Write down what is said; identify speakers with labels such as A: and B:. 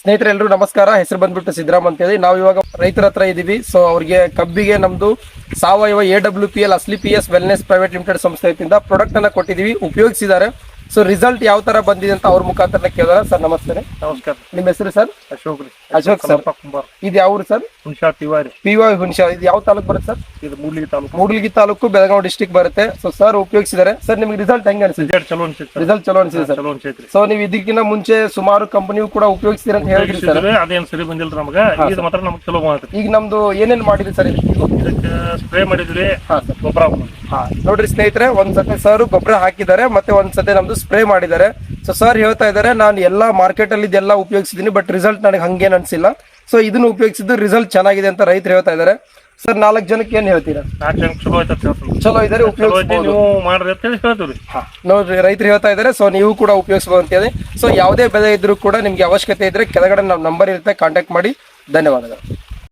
A: ಸ್ನೇಹಿತರೆ ಎಲ್ಲರೂ ನಮಸ್ಕಾರ. ಹೆಸರು ಬಂದ್ಬಿಟ್ಟು ಸಿದ್ದರಾಮ್ ಅಂತ ಹೇಳಿ. ನಾವು ಇವಾಗ ರೈತರ ಹತ್ರ ಇದೀವಿ. ಸೊ ಅವ್ರಿಗೆ ಕಬ್ಬಿಗೆ ನಮ್ದು ಸಾವಯವ AWPL ಅಸ್ಲಿ PS wellness private limited ಸಂಸ್ಥೆಯಿಂದ ಪ್ರಾಡಕ್ಟ್ ಅನ್ನ ಕೊಟ್ಟಿದೀವಿ, ಉಪಯೋಗಿಸಿದ್ದಾರೆ. ಸೊ ರಿಸಲ್ಟ್ ಯಾವ ತರ ಬಂದಿದೆ ಅಂತ ಅವ್ರ ಮುಖಾಂತರ ಕೇಳಿದಾರೆ. ಸರ್ ನಮಸ್ತೆ.
B: ನಮಸ್ಕಾರ.
A: ನಿಮ್ಮ ಹೆಸರು ಸರ್? ಅಶೋಕ್ ಸರ್. ಇದು ಯಾವ ಸರ್? PY ಹುಣಸಾ. ಇದು ಯಾವ ತಾಲೂಕು ಬರುತ್ತೆ ಸರ್?
B: ಇದು
A: ಮೂಡಲಗಿ ತಾಲೂಕು, ಬೆಳಗಾವಿ ಡಿಸ್ಟಿಕ್ ಬರುತ್ತೆ. ಸೊ ಸರ್ ಉಪಯೋಗಿಸಿದ್ದಾರೆ. ಸರ್ ನಿಮ್ಗೆ ರಿಸಲ್ಟ್ ಹೆಂಗ್ ಅನ್ಸಿದೆ? ರಿಸಲ್ಟ್ ಚಲೋ ಅನ್ಸಿದೆ ಸರ್. ಸೊ ನೀವು ಇದಕ್ಕಿಂತ ಮುಂಚೆ ಸುಮಾರು ಕಂಪನಿಯು ಕೂಡ ಉಪಯೋಗಿಸ್ತೀರ ಅಂತ ಹೇಳಿದ್ರಿ ಸರ್.
B: ಅದೇನು ಸರಿ ಬಂದಿಲ್ಲ ನಮಗ. ಇದು ಮಾತ್ರ ನಮ್ಗೆ ಚಲೋ ಬಂದೈತಿ.
A: ಈಗ ನಮ್ದು ಏನೇನ್ ಮಾಡಿದ್ರಿ ಸರ್?
B: ಇದಕ್ಕೆ ಸ್ಪ್ರೇ ಮಾಡಿದ್ರಿ, ಗೊಬ್ಬರ.
A: ನೋಡ್ರಿ ಸ್ನೇಹಿತರೆ, ಒಂದ್ಸತಿ ಸರ್ ಗೊಬ್ಬರ ಹಾಕಿದ್ದಾರೆ, ಮತ್ತೆ ಒಂದ್ಸತಿ ನಮ್ದು ಸ್ಪ್ರೇ ಮಾಡಿದ್ದಾರೆ. ಸೊ ಸರ್ ಹೇಳ್ತಾ ಇದಾರೆ, ನಾನು ಎಲ್ಲಾ ಮಾರ್ಕೆಟ್ ಅಲ್ಲಿ ಇದೆಲ್ಲ ಉಪಯೋಗಿಸಿದೀನಿ, ಬಟ್ ರಿಸಲ್ಟ್ ನನಗೆ ಹಂಗೇನ್ ಅನ್ಸಿಲ್ಲ. ಸೊ ಇದನ್ನು ಉಪಯೋಗಿಸಿದ್ದು ರಿಸಲ್ಟ್ ಚೆನ್ನಾಗಿದೆ ಅಂತ ರೈತರು ಹೇಳ್ತಾ ಇದಾರೆ. ಸರ್ 4 ಜನಕ್ಕೆ ಏನ್ ಹೇಳ್ತೀರಾ?
B: 4 ಜನಕ್ಕೆ ಚಲೋ ಆಯ್ತು.
A: ಚಲೋ ಇದಾರೆ, ಉಪಯೋಗಿಸಬಹುದು.
B: ನೀವು ಮಾಡ್ರಿ ಅಂತ ಹೇಳ್ತೀವಿ.
A: ನೋಡ್ರಿ ರೈತರು ಹೇಳ್ತಾ ಇದಾರೆ. ಸೊ ನೀವು ಕೂಡ ಉಪಯೋಗಿಸಬಹುದು ಅಂತ ಹೇಳಿ. ಸೊ ಯಾವುದೇ ಬೆಳೆ ಇದ್ರೂ ಕೂಡ ನಿಮ್ಗೆ ಅವಶ್ಯಕತೆ ಇದ್ರೆ ಕೆಳಗಡೆ ನಮ್ಮ ನಂಬರ್ ಇರುತ್ತೆ, ಕಾಂಟ್ಯಾಕ್ಟ್ ಮಾಡಿ. ಧನ್ಯವಾದಗಳು.